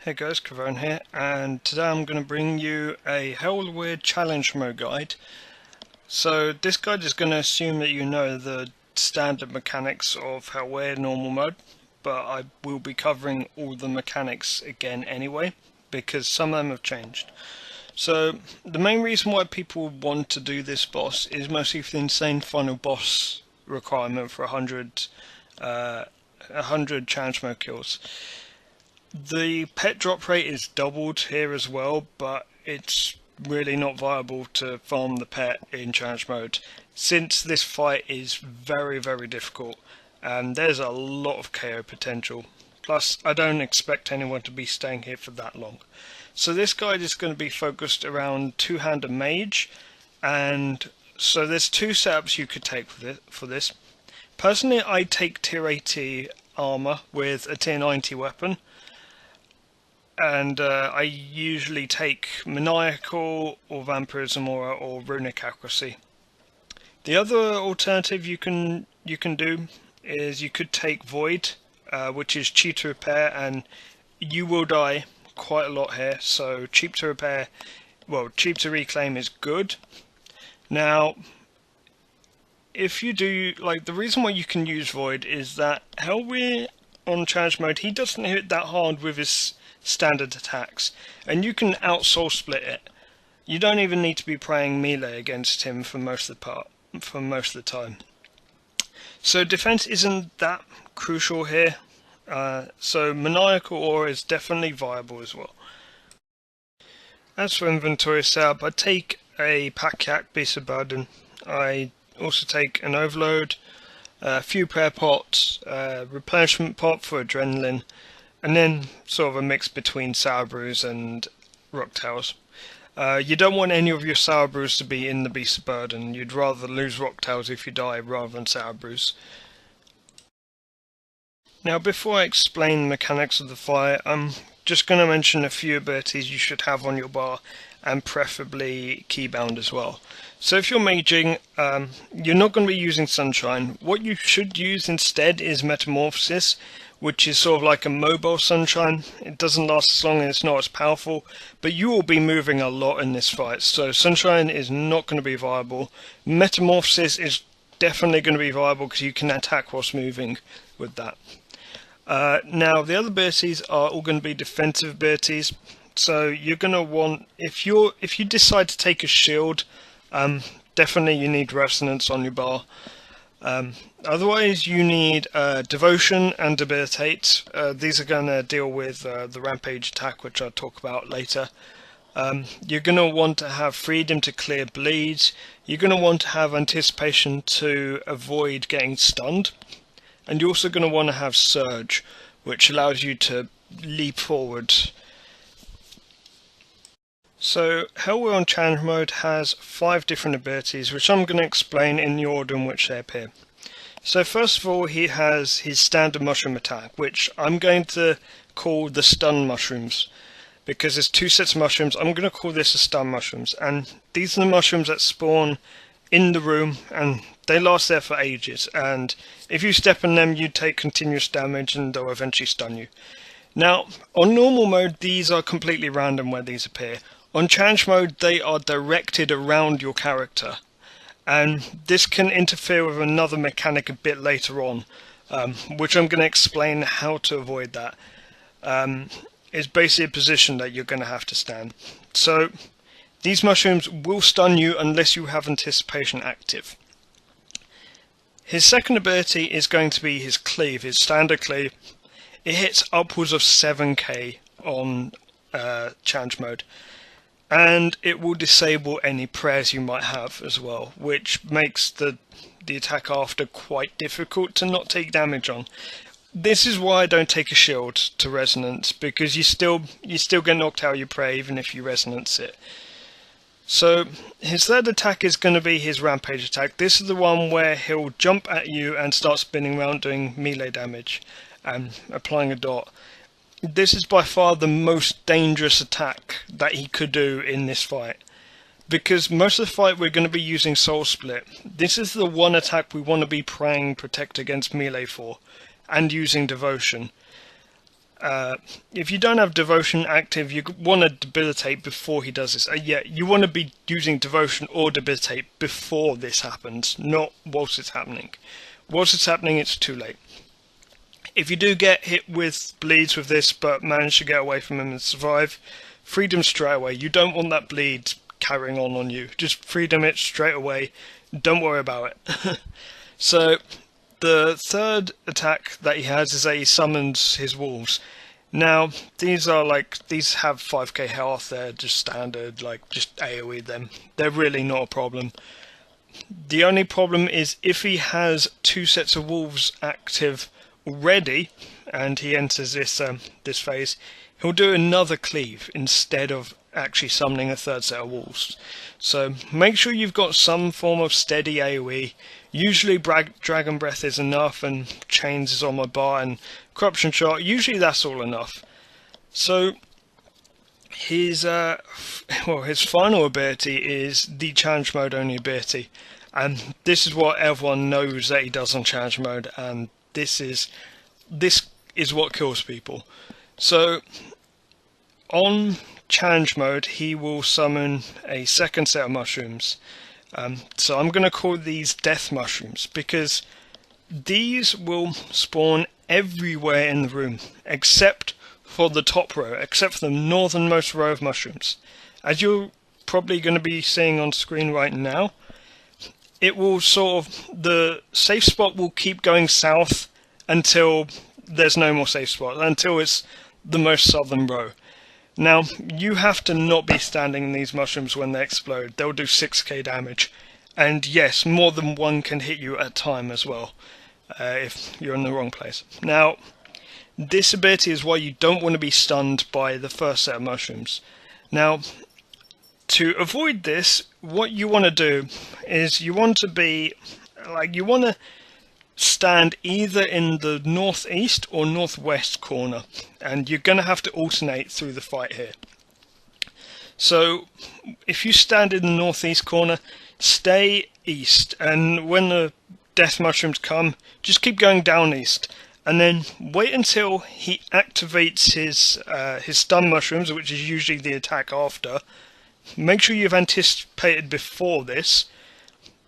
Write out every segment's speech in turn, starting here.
Hey guys, Kavone here, and today I'm going to bring you a Helwyr challenge mode guide. So this guide is going to assume that you know the standard mechanics of Helwyr normal mode, but I will be covering all the mechanics again anyway, because some of them have changed. So the main reason why people want to do this boss is mostly for the insane final boss requirement for 100 challenge mode kills. The pet drop rate is doubled here as well, but it's really not viable to farm the pet in challenge mode since this fight is very difficult and there's a lot of KO potential. Plus I don't expect anyone to be staying here for that long. So this guide is going to be focused around two-handed Mage, and so there's two setups you could take for this. Personally I take tier 80 armor with a tier 90 weapon. And I usually take Maniacal or Vampirism or Runic Accuracy. The other alternative you can do is you could take Void, which is cheap to repair, and you will die quite a lot here. So cheap to repair, well, cheap to reclaim is good. Now, if you do, like, the reason why you can use Void is that Helwyr on challenge mode, he doesn't hit that hard with his standard attacks, and you can out soul split it. You don't even need to be playing melee against him for most of the time. So defense isn't that crucial here. So Maniacal Aura is definitely viable as well. As for inventory setup, I take a Pack-Yak Beast of Burden. I also take an Overload, a few prayer pots, replenishment pot for adrenaline, and then sort of a mix between Sour Brews and Rock Towers. You don't want any of your Sour Brews to be in the Beast of Burden. You'd rather lose Rock Towers if you die rather than Sour Brews. Now before I explain the mechanics of the fight, I'm just going to mention a few abilities you should have on your bar, and preferably keybound as well. So if you're maging, you're not going to be using Sunshine. What you should use instead is Metamorphosis, which is sort of like a mobile Sunshine. It doesn't last as long and it's not as powerful, but you will be moving a lot in this fight, so Sunshine is not going to be viable. Metamorphosis is definitely going to be viable because you can attack whilst moving with that. Now the other abilities are all going to be defensive abilities, so you're going to want, if you decide to take a shield, definitely you need Resonance on your bar. Otherwise you need Devotion and Debilitate. These are going to deal with the Rampage attack, which I'll talk about later. You're going to want to have Freedom to clear bleeds. You're going to want to have Anticipation to avoid getting stunned. And you're also going to want to have Surge, which allows you to leap forward. So Helwyr on challenge mode has 5 different abilities, which I'm going to explain in the order in which they appear. So first of all, he has his standard mushroom attack, which I'm going to call the stun mushrooms, because there's 2 sets of mushrooms. I'm going to call this the stun mushrooms, and these are the mushrooms that spawn in the room, and they last there for ages, and if you step on them you take continuous damage and they'll eventually stun you. Now on normal mode these are completely random where these appear. On challenge mode they are directed around your character, and this can interfere with another mechanic a bit later on, which I'm going to explain how to avoid that. It's basically a position that you're going to have to stand. So these mushrooms will stun you unless you have Anticipation active. His second ability is going to be his Cleave, his standard Cleave. It hits upwards of 7k on challenge mode, and it will disable any prayers you might have as well, which makes the attack after quite difficult to not take damage on. This is why I don't take a shield to resonance, because you still get knocked out of your prayer even if you resonance it. So his third attack is going to be his Rampage attack. This is the one where he'll jump at you and start spinning around doing melee damage and applying a dot. This is by far the most dangerous attack that he could do in this fight, because most of the fight we're going to be using Soul Split. This is the one attack we want to be praying Protect against melee for, and using Devotion. If you don't have Devotion active, you want to debilitate before he does this. Yeah, you want to be using Devotion or debilitate before this happens, not whilst it's happening. Whilst it's happening, it's too late. If you do get hit with bleeds with this, but manage to get away from him and survive, freedom straight away. You don't want that bleed carrying on you. Just freedom it straight away. Don't worry about it. So, the third attack that he has is that he summons his wolves. Now, these have 5k health, they're just standard, just AoE them. They're really not a problem. The only problem is if he has 2 sets of wolves active already, and he enters this phase, he'll do another cleave instead of actually summoning a 3rd set of wolves. So make sure you've got some form of steady AoE. Usually Dragon Breath is enough, and Chains is on my bar, and Corruption Shot, usually that's all enough. So his final ability is the challenge mode only ability, and this is what everyone knows that he does on challenge mode, and this is what kills people. So on challenge mode he will summon a 2nd set of mushrooms. So I'm going to call these death mushrooms because these will spawn everywhere in the room except for the top row, except for the northernmost row of mushrooms. As you're probably going to be seeing on screen right now, it will the safe spot will keep going south until there's no more safe spot, until it's the most southern row. Now, you have to not be standing in these mushrooms when they explode. They'll do 6k damage. And yes, more than one can hit you at a time as well, if you're in the wrong place. Now, this ability is why you don't want to be stunned by the 1st set of mushrooms. Now, to avoid this, what you want to do is you want to stand either in the northeast or northwest corner, and you're going to have to alternate through the fight here. So if you stand in the northeast corner, stay east, and when the death mushrooms come, just keep going down east, and then wait until he activates his stun mushrooms, which is usually the attack after. Make sure you've anticipated before this.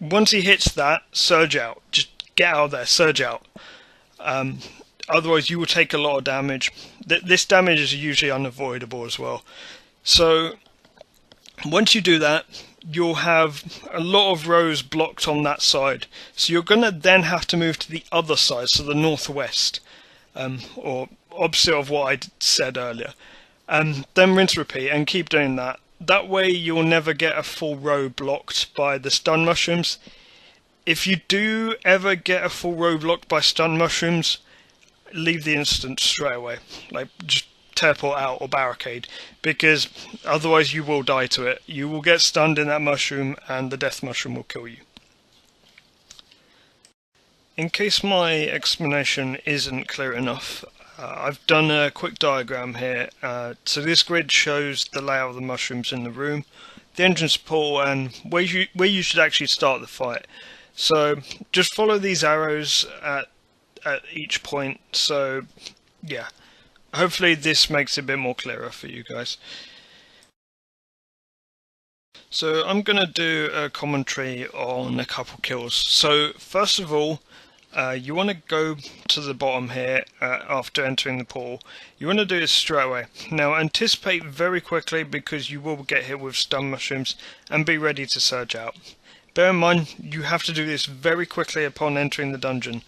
Once he hits that, surge out. Just get out of there, surge out. Otherwise you will take a lot of damage. This damage is usually unavoidable as well. So once you do that, you'll have a lot of rows blocked on that side. So you're going to then have to move to the other side, so the northwest, or opposite of what I said earlier. And then rinse repeat and keep doing that. That way you'll never get a full row blocked by the stun mushrooms. If you do ever get a full row blocked by stun mushrooms, leave the instance straight away. Just teleport out or barricade, because otherwise you will die to it. You will get stunned in that mushroom and the death mushroom will kill you. In case my explanation isn't clear enough, I've done a quick diagram here. So this grid shows the layout of the mushrooms in the room, the entrance pool, and where you should actually start the fight. So just follow these arrows at each point. So yeah, hopefully this makes it a bit more clearer for you guys. So I'm going to do a commentary on a couple kills. So first of all, you want to go to the bottom here after entering the pool. You want to do this straight away. Now anticipate very quickly, because you will get hit with stun mushrooms, and be ready to surge out. Bear in mind, you have to do this very quickly upon entering the dungeon.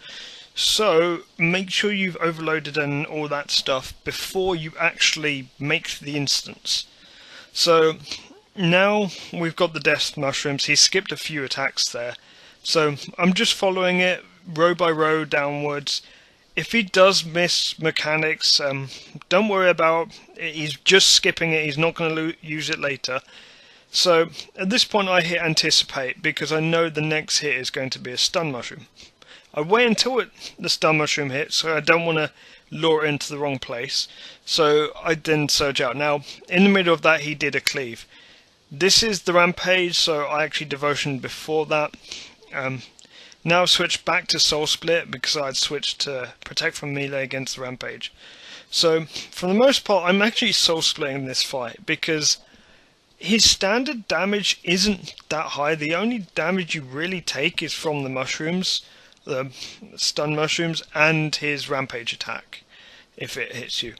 So make sure you've overloaded and all that stuff before you actually make the instance. So now we've got the death mushrooms. He skipped a few attacks there. So I'm just following it row by row downwards. If he does miss mechanics, don't worry about it. He's just skipping it. He's not going to use it later. So at this point I hit anticipate, because I know the next hit is going to be a stun mushroom. I wait until the stun mushroom hits, so I don't want to lure it into the wrong place. So I then surge out. Now in the middle of that he did a cleave. This is the rampage, so I actually devotioned before that. Now I've switched back to soul split because I'd switched to protect from melee against the rampage. So for the most part, I'm actually soul splitting this fight because his standard damage isn't that high. The only damage you really take is from the mushrooms, the stun mushrooms, and his rampage attack if it hits you.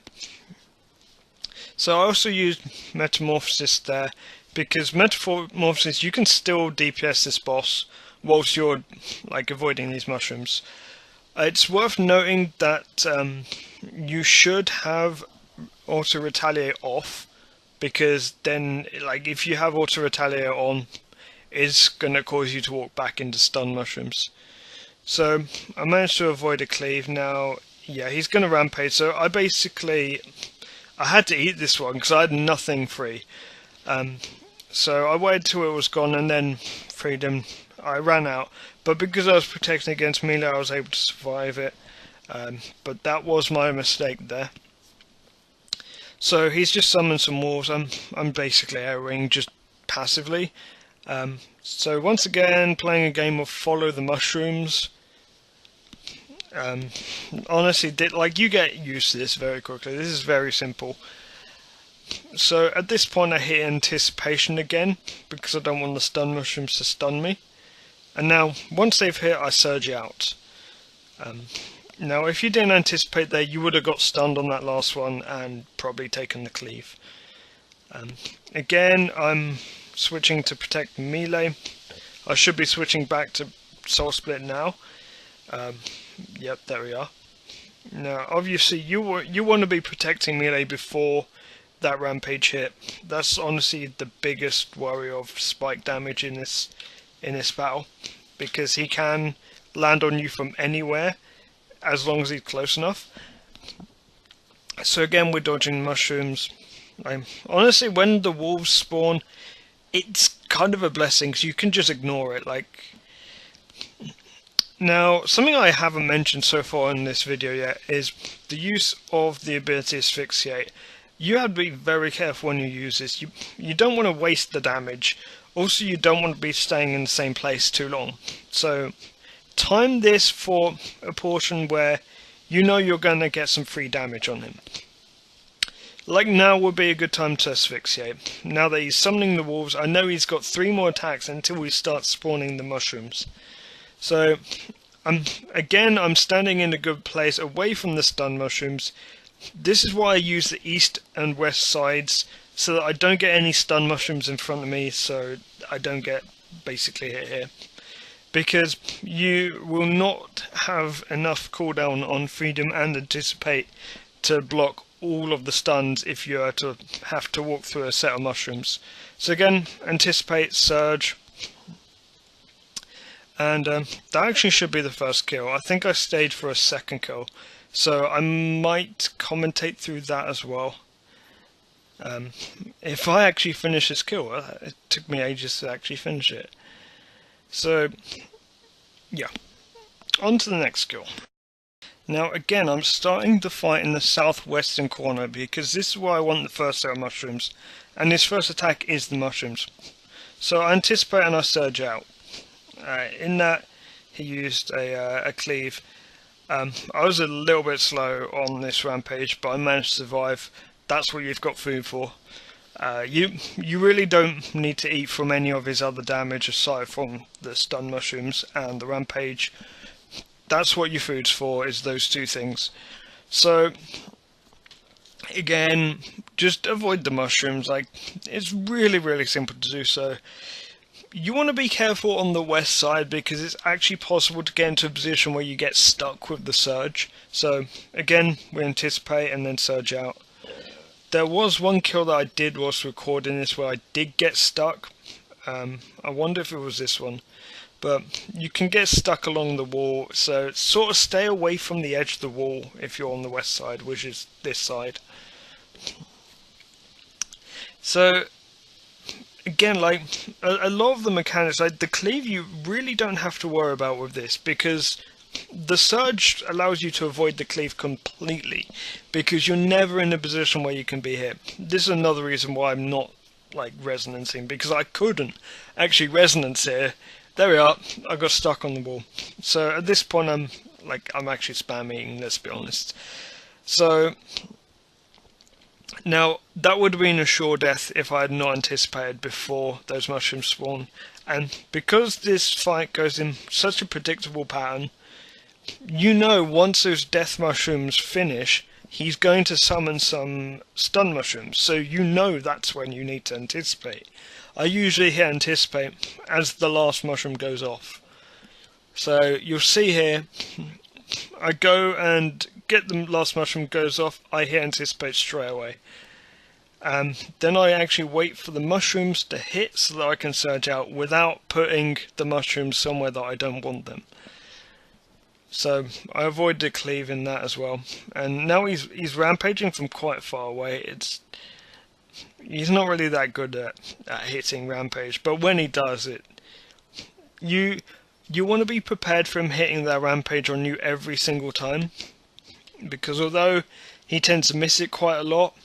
So I also used Metamorphosis there because Metamorphosis, you can still DPS this boss whilst you're like avoiding these mushrooms. It's worth noting that you should have auto retaliate off, because then like if you have auto retaliate on, it's gonna cause you to walk back into stun mushrooms. So I managed to avoid a cleave. Now yeah, he's gonna rampage, so I had to eat this one because I had nothing free. So I waited till it was gone and then freed him. I ran out, but because I was protecting against melee, I was able to survive it. But that was my mistake there. So he's just summoned some wolves. I'm basically AoEing just passively. So once again, playing a game of follow the mushrooms. Honestly, you get used to this very quickly. This is very simple. So at this point I hit anticipation again because I don't want the stun mushrooms to stun me. And now once they've hit, I surge out. Now if you didn't anticipate there, you would have got stunned on that last one and probably taken the cleave. Again, I'm switching to protect melee. I should be switching back to soul split now. Yep, there we are. Now obviously you want to be protecting melee before that rampage hit. That's honestly the biggest worry of spike damage in this battle, because he can land on you from anywhere as long as he's close enough. So again, we're dodging mushrooms. Honestly, when the wolves spawn, it's kind of a blessing because you can just ignore it. Now, something I haven't mentioned so far in this video yet is the use of the ability Asphyxiate. You have to be very careful when you use this. You don't want to waste the damage. Also, you don't want to be staying in the same place too long. So time this for a portion where you know you're going to get some free damage on him. Like now would be a good time to Asphyxiate. Now that he's summoning the wolves, I know he's got 3 more attacks until we start spawning the mushrooms. So I'm standing in a good place away from the stun mushrooms. This is why I use the east and west sides, so that I don't get any stun mushrooms in front of me, so I don't get basically hit here. Because you will not have enough cooldown on Freedom and Anticipate to block all of the stuns if you are to have to walk through a set of mushrooms. So again, Anticipate, Surge, and that actually should be the first kill. I think I stayed for a second kill, so I might commentate through that as well. If I actually finish this kill, it took me ages to actually finish it. So, yeah, on to the next skill. Now again, I'm starting the fight in the southwestern corner because this is where I want the first set of mushrooms, and his first attack is the mushrooms. So I anticipate and I surge out. In that, he used a cleave. I was a little bit slow on this rampage, but I managed to survive. That's what you've got food for. You really don't need to eat from any of his other damage aside from the stun mushrooms and the rampage. That's what your food's for, is those 2 things. So again, just avoid the mushrooms. It's really simple to do so. You want to be careful on the west side because it's actually possible to get into a position where you get stuck with the surge. So again, we anticipate and then surge out. There was one kill that I did whilst recording this where I did get stuck. I wonder if it was this one. But you can get stuck along the wall, so sort of stay away from the edge of the wall if you're on the west side, which is this side. So again, a lot of the mechanics, the cleave, you really don't have to worry about with this, because the surge allows you to avoid the cleave completely, because you're never in a position where you can be hit. This is another reason why I'm not resonancing, because I couldn't actually resonance here. There we are, I got stuck on the wall. So at this point I'm actually spam eating, let's be honest. So Now, that would have been a sure death if I had not anticipated before those mushrooms spawn. And because this fight goes in such a predictable pattern, you know once those death mushrooms finish, he's going to summon some stun mushrooms. So you know that's when you need to anticipate. I usually hit anticipate as the last mushroom goes off. So you'll see here, I go and get the last mushroom goes off, I hit anticipate straight away. Then I actually wait for the mushrooms to hit so that I can surge out without putting the mushrooms somewhere that I don't want them. So I avoid the cleave in that as well. And now he's rampaging from quite far away. He's not really that good at hitting rampage, but when he does it, you want to be prepared for him hitting that rampage on you every single time, because although he tends to miss it quite a lot,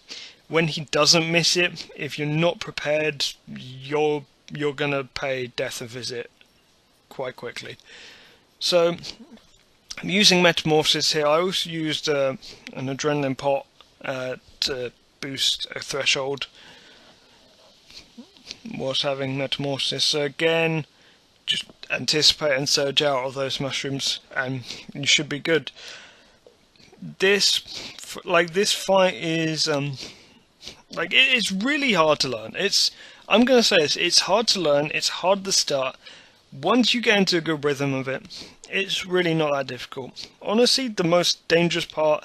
when he doesn't miss it, if you're not prepared, you're gonna pay death a visit quite quickly. So I'm using Metamorphosis here. I also used an Adrenaline Pot to boost a threshold whilst having Metamorphosis. So again, just anticipate and surge out of those mushrooms and you should be good. This fight is it's really hard to learn. I'm gonna say this, it's hard to learn, it's hard to start. Once you get into a good rhythm of it, it's really not that difficult. Honestly, the most dangerous part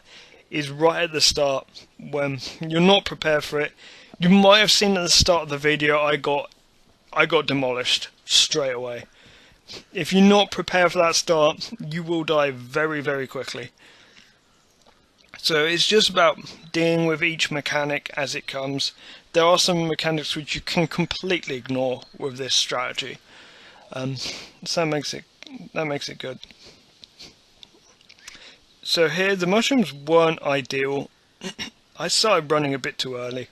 is right at the start when you're not prepared for it. You might have seen at the start of the video I got demolished straight away. If you're not prepared for that start, you will die very, very quickly. So it's just about dealing with each mechanic as it comes. There are some mechanics which you can completely ignore with this strategy. So that makes it good. So here the mushrooms weren't ideal. I started running a bit too early.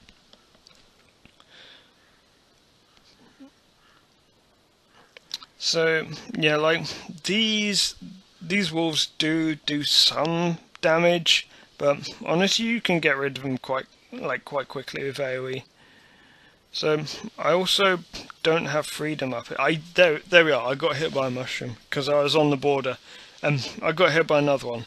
So yeah, like these wolves do some damage, but honestly you can get rid of them quite quickly with AoE. So I also don't have freedom up here. There we are. I got hit by a mushroom because I was on the border, and I got hit by another one.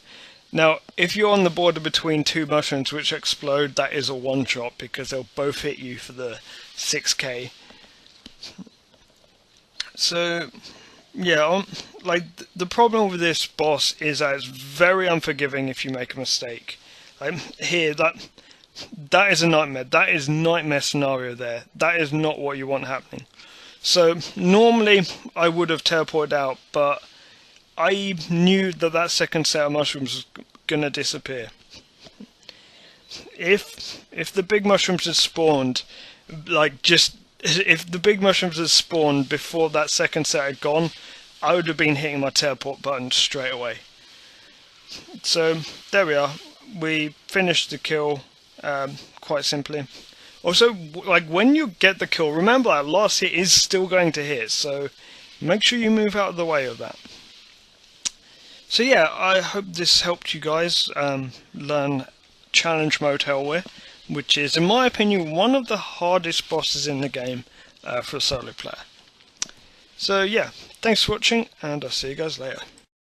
Now, if you're on the border between two mushrooms which explode, that is a one-shot because they'll both hit you for the 6k. So yeah, the problem with this boss is that it's very unforgiving if you make a mistake. Here, that is a nightmare. That is nightmare scenario there. That is not what you want happening. So normally I would have teleported out, but I knew that second set of mushrooms was gonna disappear. If the big mushrooms had spawned, if the big mushrooms had spawned before that second set had gone, I would have been hitting my teleport button straight away. So there we are. We finished the kill quite simply. Also, when you get the kill, remember that last hit is still going to hit, so make sure you move out of the way of that. So yeah, I hope this helped you guys learn Challenge Mode Helwyr, which is, in my opinion, one of the hardest bosses in the game for a solo player. So yeah, thanks for watching, and I'll see you guys later.